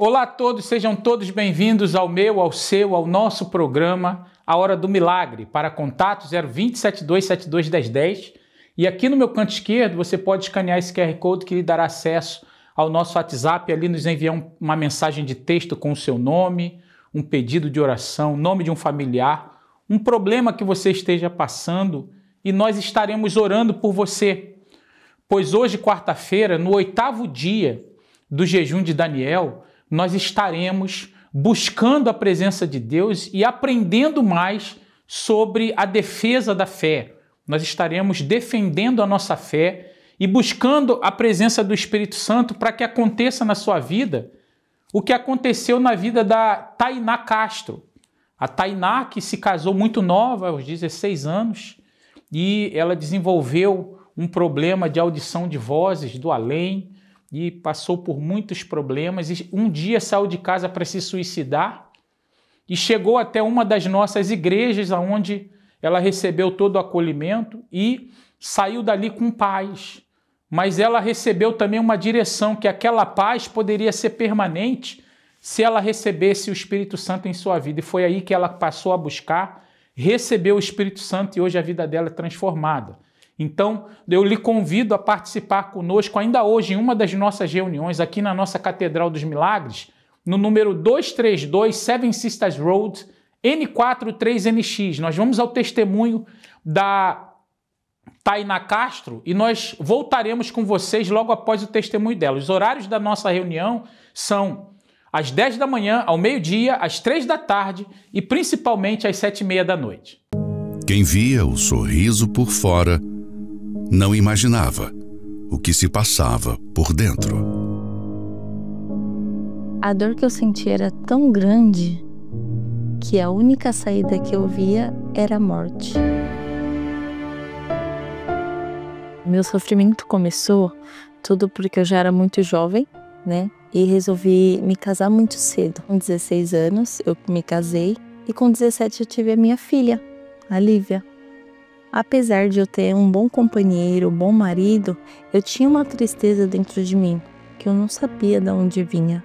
Olá a todos, sejam todos bem-vindos ao meu, ao seu, ao nosso programa A Hora do Milagre, para contato 020 7272 1010. E aqui no meu canto esquerdo você pode escanear esse QR Code que lhe dará acesso ao nosso WhatsApp, ali nos enviar uma mensagem de texto com o seu nome, um pedido de oração, nome de um familiar, um problema que você esteja passando e nós estaremos orando por você. Pois hoje, quarta-feira, no 8º dia do jejum de Daniel, nós estaremos buscando a presença de Deus e aprendendo mais sobre a defesa da fé. Nós estaremos defendendo a nossa fé e buscando a presença do Espírito Santo para que aconteça na sua vida o que aconteceu na vida da Tainá Castro. A Tainá, que se casou muito nova, aos 16 anos, e ela desenvolveu um problema de audição de vozes do além, e passou por muitos problemas, e um dia saiu de casa para se suicidar e chegou até uma das nossas igrejas, onde ela recebeu todo o acolhimento e saiu dali com paz. Mas ela recebeu também uma direção que aquela paz poderia ser permanente se ela recebesse o Espírito Santo em sua vida. E foi aí que ela passou a buscar, recebeu o Espírito Santo e hoje a vida dela é transformada. Então, eu lhe convido a participar conosco ainda hoje em uma das nossas reuniões aqui na nossa Catedral dos Milagres, no número 232 Seven Sisters Road, N43NX. Nós vamos ao testemunho da Tainá Castro e nós voltaremos com vocês logo após o testemunho dela. Os horários da nossa reunião são às 10 da manhã, ao meio-dia, às 3 da tarde e principalmente às 7h30 da noite. Quem via o sorriso por fora não imaginava o que se passava por dentro. A dor que eu sentia era tão grande que a única saída que eu via era a morte. Meu sofrimento começou tudo porque eu já era muito jovem, né? E resolvi me casar muito cedo. Com 16 anos eu me casei e com 17 eu tive a minha filha, a Lívia. Apesar de eu ter um bom companheiro, um bom marido, eu tinha uma tristeza dentro de mim, que eu não sabia de onde vinha.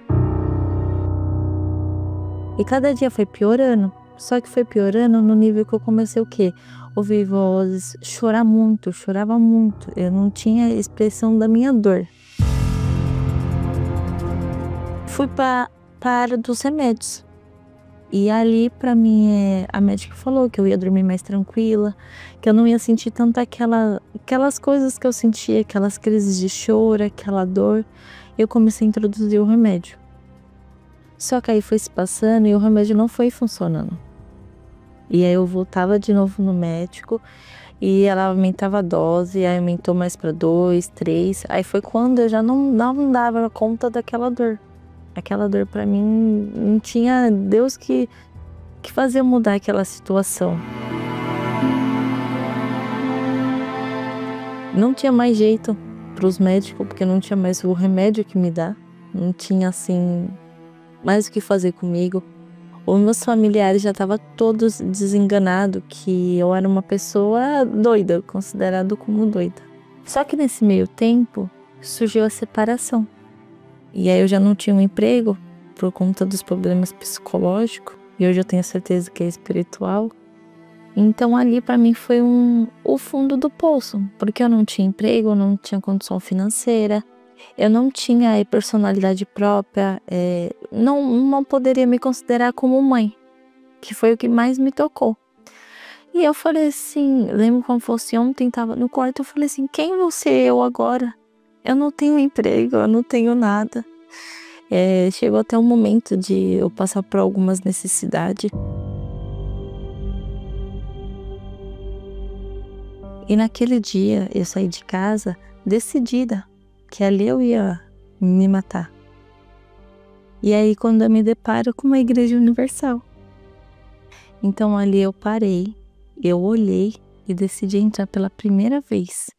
E cada dia foi piorando, só que foi piorando no nível que eu comecei o quê? Ouvir vozes, chorar muito, eu chorava muito, eu não tinha expressão da minha dor. Fui para a área dos remédios. E ali, para mim, a médica falou que eu ia dormir mais tranquila, que eu não ia sentir tanto aquelas coisas que eu sentia, aquelas crises de choro, aquela dor. Eu comecei a introduzir o remédio. Só que aí foi se passando e o remédio não foi funcionando. E aí eu voltava de novo no médico e ela aumentava a dose, aí aumentou mais para 2, 3. Aí foi quando eu já não dava conta daquela dor. Aquela dor para mim não tinha Deus que fazia mudar aquela situação. Não tinha mais jeito para os médicos, porque não tinha mais o remédio que me dá. Não tinha assim mais o que fazer comigo. Os meus familiares já estavam todos desenganados que eu era uma pessoa doida, considerada como doida. Só que nesse meio tempo surgiu a separação. E aí eu já não tinha um emprego por conta dos problemas psicológicos. E hoje eu tenho certeza que é espiritual. Então ali para mim foi o fundo do poço. Porque eu não tinha emprego, eu não tinha condição financeira. Eu não tinha personalidade própria. Não poderia me considerar como mãe. Que foi o que mais me tocou. E eu falei assim, lembro como fosse ontem, estava no quarto, eu falei assim, quem vou ser eu agora? Eu não tenho emprego, eu não tenho nada. Chegou até o momento de eu passar por algumas necessidades. E naquele dia eu saí de casa decidida que ali eu ia me matar. E aí quando eu me deparo com uma igreja universal. Então ali eu parei, eu olhei e decidi entrar pela primeira vez.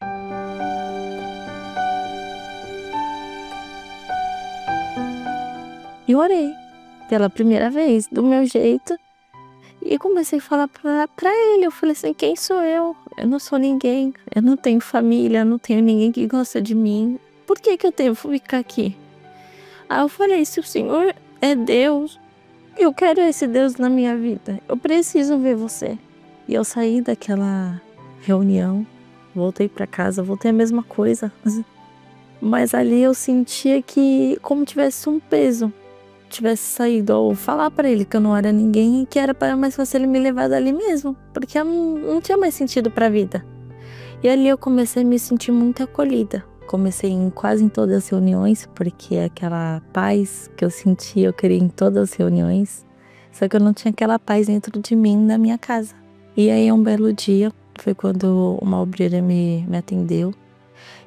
E orei pela primeira vez, do meu jeito. E comecei a falar pra ele. Eu falei assim, quem sou eu? Eu não sou ninguém. Eu não tenho família, eu não tenho ninguém que gosta de mim. Por que eu devo ficar aqui? Aí eu falei, se o Senhor é Deus. Eu quero esse Deus na minha vida. Eu preciso ver você. E eu saí daquela reunião, voltei para casa, voltei a mesma coisa. Mas ali eu sentia que como tivesse um peso. Tivesse saído, ou falar para ele que eu não era ninguém e que era mais fácil ele me levar dali mesmo. Porque eu não tinha mais sentido para a vida. E ali eu comecei a me sentir muito acolhida. Comecei quase em todas as reuniões, porque aquela paz que eu sentia, eu queria em todas as reuniões. Só que eu não tinha aquela paz dentro de mim, na minha casa. E aí um belo dia, foi quando uma obreira me atendeu.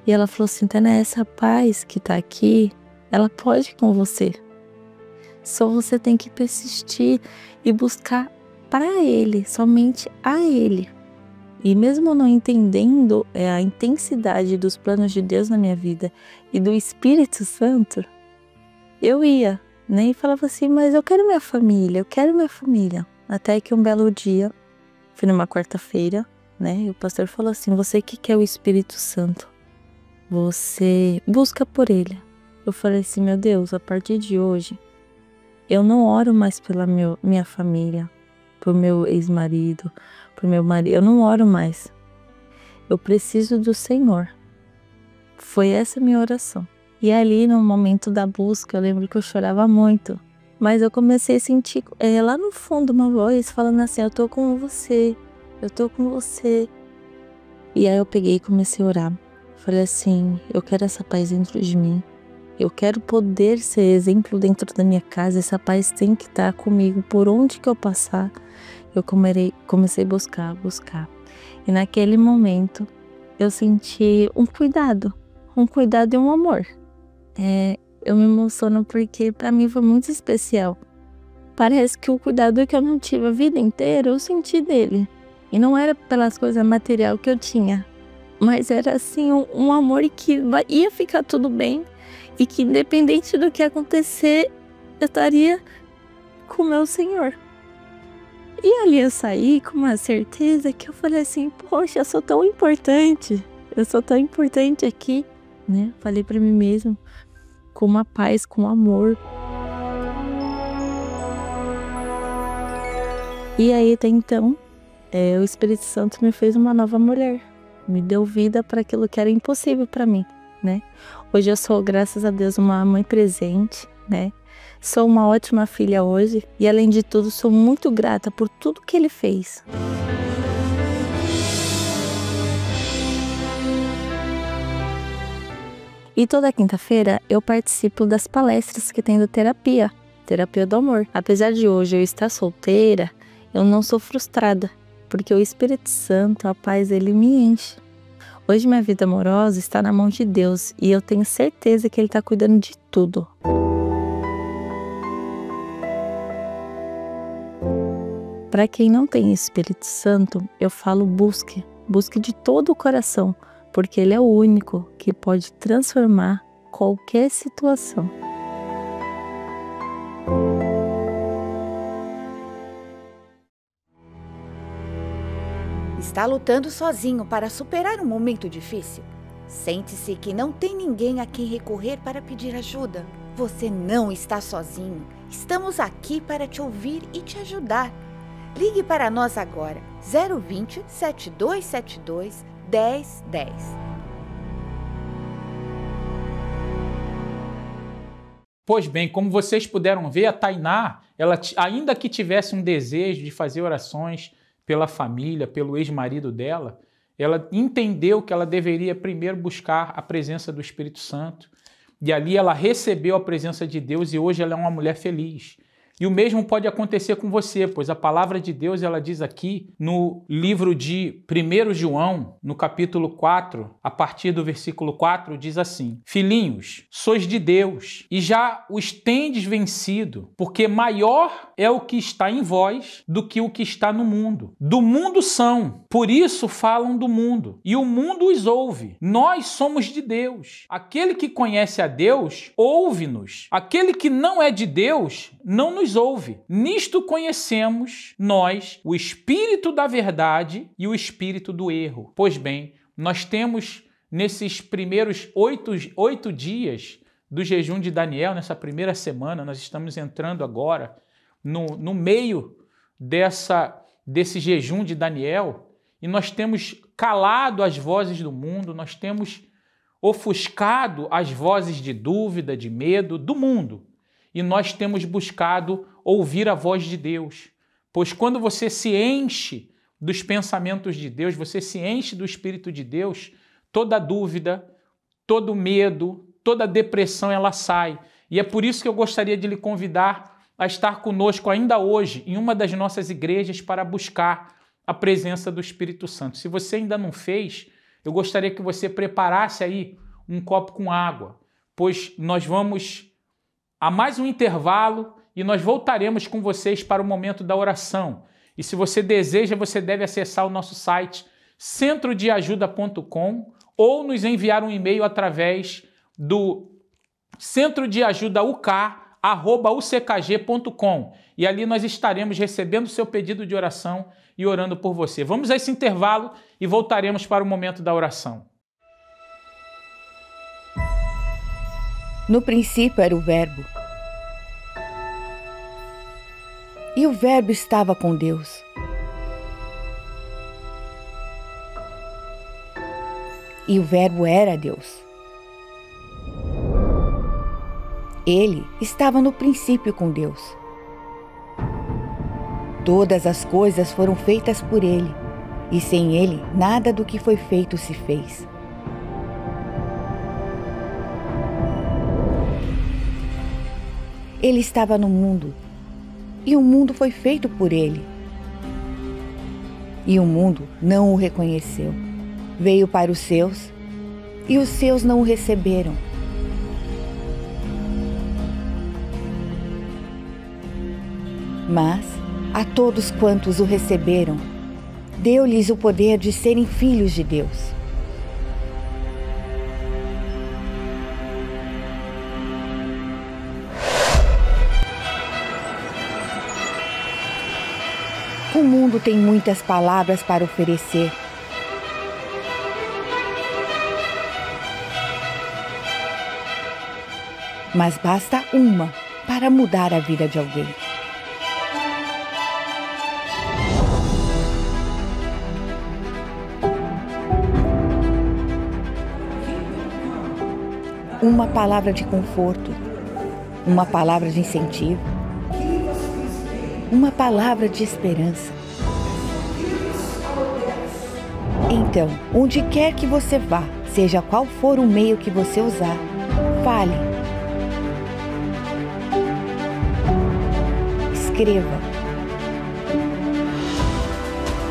E ela falou assim, Tainá, essa paz que tá aqui, ela pode ir com você. Só você tem que persistir e buscar para Ele, somente a Ele. E mesmo não entendendo a intensidade dos planos de Deus na minha vida e do Espírito Santo, eu ia, né? E falava assim, mas eu quero minha família, eu quero minha família. Até que um belo dia, foi numa quarta-feira, né? E o pastor falou assim, você que quer o Espírito Santo, você busca por ele. Eu falei assim, meu Deus, a partir de hoje, eu não oro mais pela minha família, pro meu ex-marido, pro meu marido, eu não oro mais. Eu preciso do Senhor. Foi essa a minha oração. E ali no momento da busca, eu lembro que eu chorava muito. Mas eu comecei a sentir lá no fundo uma voz falando assim, eu tô com você, eu tô com você. E aí eu peguei e comecei a orar. Falei assim, eu quero essa paz dentro de mim. Eu quero poder ser exemplo dentro da minha casa. Essa paz tem que estar comigo por onde que eu passar. Eu comecei a buscar. E naquele momento eu senti um cuidado e um amor. Eu me emociono porque para mim foi muito especial. Parece que o cuidado que eu não tive a vida inteira, eu senti dele. E não era pelas coisas materiais que eu tinha, mas era assim um amor que ia ficar tudo bem e que independente do que acontecer, eu estaria com o meu Senhor. E ali eu saí com uma certeza que eu falei assim, poxa, eu sou tão importante aqui, né? Falei para mim mesmo, com uma paz, com amor. E aí até então, o Espírito Santo me fez uma nova mulher, me deu vida para aquilo que era impossível para mim, né? Hoje eu sou, graças a Deus, uma mãe presente, né? Sou uma ótima filha hoje e, além de tudo, sou muito grata por tudo que Ele fez. E toda quinta-feira eu participo das palestras que tem do Terapia do Amor. Apesar de hoje eu estar solteira, eu não sou frustrada, porque o Espírito Santo, a paz, Ele me enche. Hoje minha vida amorosa está na mão de Deus e eu tenho certeza que Ele está cuidando de tudo. Para quem não tem Espírito Santo, eu falo busque de todo o coração, porque Ele é o único que pode transformar qualquer situação. Está lutando sozinho para superar um momento difícil? Sente-se que não tem ninguém a quem recorrer para pedir ajuda. Você não está sozinho. Estamos aqui para te ouvir e te ajudar. Ligue para nós agora, 020 7272 1010. Pois bem, como vocês puderam ver, a Tainá, ela, ainda que tivesse um desejo de fazer orações pela família, pelo ex-marido dela, ela entendeu que ela deveria primeiro buscar a presença do Espírito Santo. E ali ela recebeu a presença de Deus e hoje ela é uma mulher feliz. E o mesmo pode acontecer com você, pois a palavra de Deus, ela diz aqui no livro de 1 João, no capítulo 4, a partir do versículo 4, diz assim: Filhinhos, sois de Deus e já os tendes vencido, porque maior é o que está em vós do que o que está no mundo. Do mundo são, por isso falam do mundo, e o mundo os ouve. Nós somos de Deus. Aquele que conhece a Deus, ouve-nos. Aquele que não é de Deus, não nos ouve. Nisto conhecemos nós o espírito da verdade e o espírito do erro. Pois bem, nós temos nesses primeiros oito dias do jejum de Daniel, nessa primeira semana. Nós estamos entrando agora no meio desse jejum de Daniel, e nós temos calado as vozes do mundo, nós temos ofuscado as vozes de dúvida, de medo do mundo, e nós temos buscado ouvir a voz de Deus. Pois quando você se enche dos pensamentos de Deus, você se enche do Espírito de Deus, toda dúvida, todo medo, toda depressão, ela sai. E é por isso que eu gostaria de lhe convidar a estar conosco ainda hoje em uma das nossas igrejas para buscar a presença do Espírito Santo. Se você ainda não fez, eu gostaria que você preparasse aí um copo com água, pois nós vamos a mais um intervalo e nós voltaremos com vocês para o momento da oração. E se você deseja, você deve acessar o nosso site centrodeajuda.com ou nos enviar um e-mail através do centrodeajudauk@uckg.com, e ali nós estaremos recebendo o seu pedido de oração e orando por você. Vamos a esse intervalo e voltaremos para o momento da oração. No princípio era o Verbo, e o Verbo estava com Deus. E o Verbo era Deus. Ele estava no princípio com Deus. Todas as coisas foram feitas por ele, e sem ele nada do que foi feito se fez. Ele estava no mundo, e o mundo foi feito por ele. E o mundo não o reconheceu. Veio para os seus, e os seus não o receberam. Mas a todos quantos o receberam, deu-lhes o poder de serem filhos de Deus. O mundo tem muitas palavras para oferecer. Mas basta uma para mudar a vida de alguém. Uma palavra de conforto, uma palavra de incentivo, uma palavra de esperança. Então, onde quer que você vá, seja qual for o meio que você usar, fale. Escreva.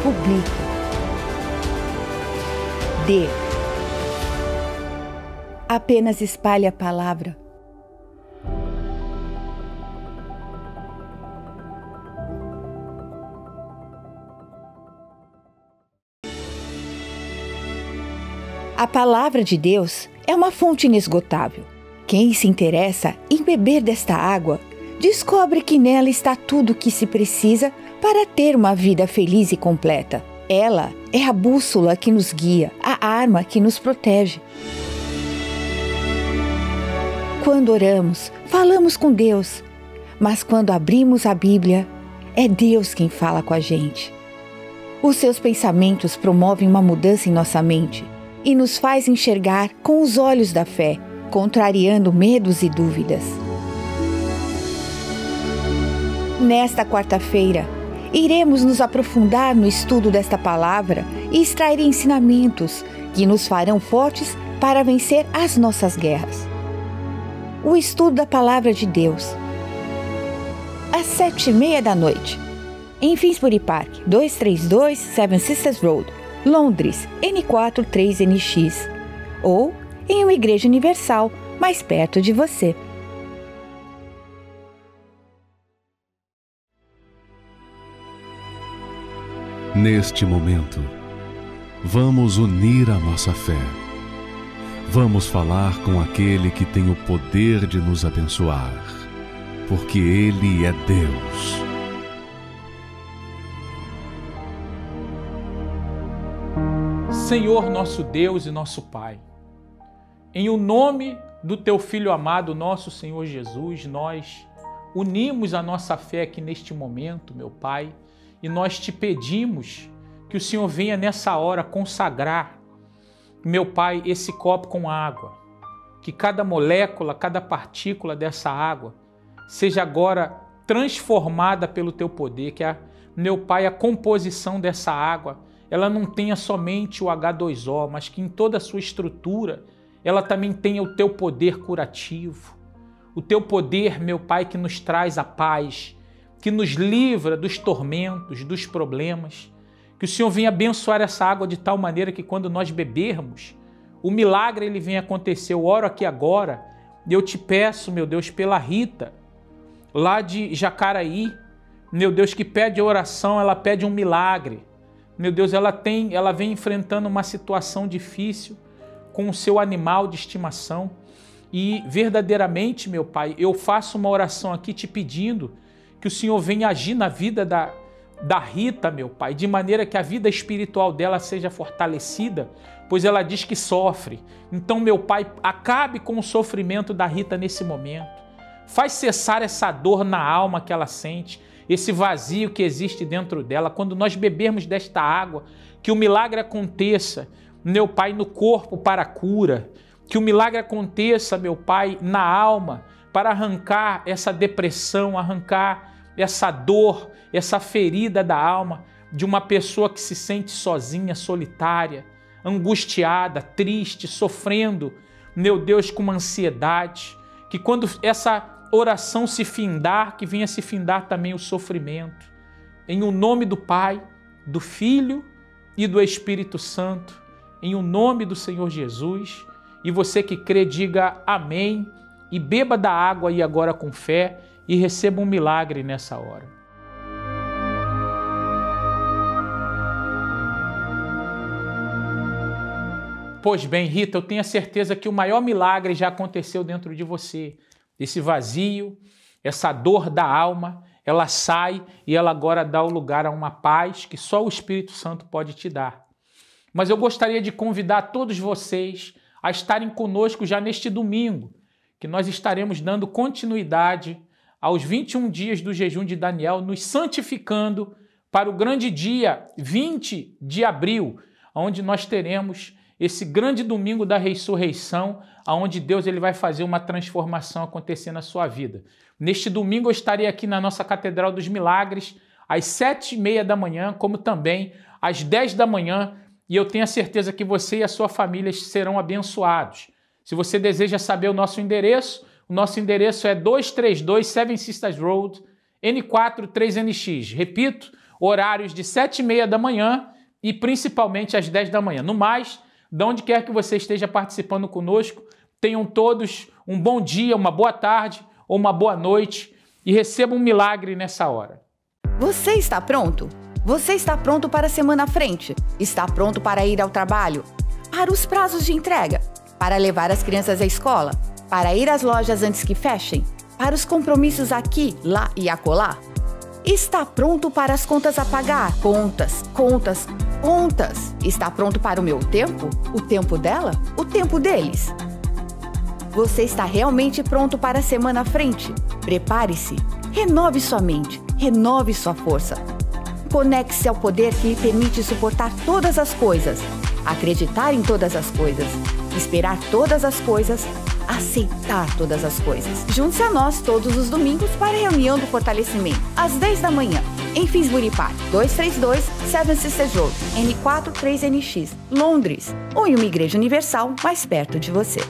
Publique. Dê. Apenas espalhe a palavra. A palavra de Deus é uma fonte inesgotável. Quem se interessa em beber desta água, descobre que nela está tudo o que se precisa para ter uma vida feliz e completa. Ela é a bússola que nos guia, a arma que nos protege. Quando oramos, falamos com Deus, mas quando abrimos a Bíblia, é Deus quem fala com a gente. Os seus pensamentos promovem uma mudança em nossa mente e nos faz enxergar com os olhos da fé, contrariando medos e dúvidas. Nesta quarta-feira, iremos nos aprofundar no estudo desta palavra e extrair ensinamentos que nos farão fortes para vencer as nossas guerras. O estudo da Palavra de Deus. Às 7h30 em Finsbury Park, 232 Seven Sisters Road, Londres, N4 3NX, ou em uma igreja universal mais perto de você. Neste momento, vamos unir a nossa fé. Vamos falar com aquele que tem o poder de nos abençoar, porque Ele é Deus. Senhor nosso Deus e nosso Pai, em o nome do teu Filho amado, nosso Senhor Jesus, nós unimos a nossa fé aqui neste momento, meu Pai, e nós te pedimos que o Senhor venha nessa hora consagrar, meu Pai, esse copo com água, que cada molécula, cada partícula dessa água seja agora transformada pelo teu poder, que meu Pai, a composição dessa água, ela não tenha somente o H2O, mas que em toda a sua estrutura ela também tenha o teu poder curativo, o teu poder, meu Pai, que nos traz a paz, que nos livra dos tormentos, dos problemas. Que o Senhor venha abençoar essa água de tal maneira que quando nós bebermos, o milagre ele venha acontecer. Eu oro aqui agora e eu te peço, meu Deus, pela Rita, lá de Jacaraí, meu Deus, que pede oração, ela pede um milagre. Meu Deus, ela vem enfrentando uma situação difícil com o seu animal de estimação e verdadeiramente, meu Pai, eu faço uma oração aqui te pedindo que o Senhor venha agir na vida da Rita, meu Pai, de maneira que a vida espiritual dela seja fortalecida, pois ela diz que sofre. Então, meu Pai, acabe com o sofrimento da Rita nesse momento. Faz cessar essa dor na alma que ela sente, esse vazio que existe dentro dela. Quando nós bebermos desta água, que o milagre aconteça, meu Pai, no corpo para a cura, que o milagre aconteça, meu Pai, na alma, para arrancar essa depressão, arrancar essa dor, essa ferida da alma de uma pessoa que se sente sozinha, solitária, angustiada, triste, sofrendo, meu Deus, com uma ansiedade, que quando essa oração se findar, que venha se findar também o sofrimento. Em o nome do Pai, do Filho e do Espírito Santo, em o nome do Senhor Jesus. E você que crê, diga amém e beba da água aí agora com fé e receba um milagre nessa hora. Pois bem, Rita, eu tenho a certeza que o maior milagre já aconteceu dentro de você. Esse vazio, essa dor da alma, ela sai e ela agora dá o lugar a uma paz que só o Espírito Santo pode te dar. Mas eu gostaria de convidar todos vocês a estarem conosco já neste domingo, que nós estaremos dando continuidade aos 21 dias do jejum de Daniel, nos santificando para o grande dia 20 de abril, onde nós teremos esse grande domingo da ressurreição, onde Deus ele vai fazer uma transformação acontecer na sua vida. Neste domingo eu estarei aqui na nossa Catedral dos Milagres, às 7h30 da manhã, como também às 10 da manhã, e eu tenho a certeza que você e a sua família serão abençoados. Se você deseja saber o nosso endereço é 232 Seven Sisters Road, N4 3NX. Repito, horários de 7h30 da manhã e principalmente às 10 da manhã. No mais, de onde quer que você esteja participando conosco, tenham todos um bom dia, uma boa tarde ou uma boa noite e recebam um milagre nessa hora. Você está pronto? Você está pronto para a semana à frente? Está pronto para ir ao trabalho? Para os prazos de entrega? Para levar as crianças à escola? Para ir às lojas antes que fechem? Para os compromissos aqui, lá e acolá? Está pronto para as contas a pagar? Contas, contas, contas. Está pronto para o meu tempo? O tempo dela? O tempo deles? Você está realmente pronto para a semana à frente? Prepare-se. Renove sua mente. Renove sua força. Conecte-se ao poder que lhe permite suportar todas as coisas, acreditar em todas as coisas, esperar todas as coisas, aceitar todas as coisas. Junte-se a nós todos os domingos para a reunião do fortalecimento, às 10 da manhã, em Finsbury Park, 232 Seven Sisters Road, N4 3NX, Londres, ou em uma igreja universal mais perto de você.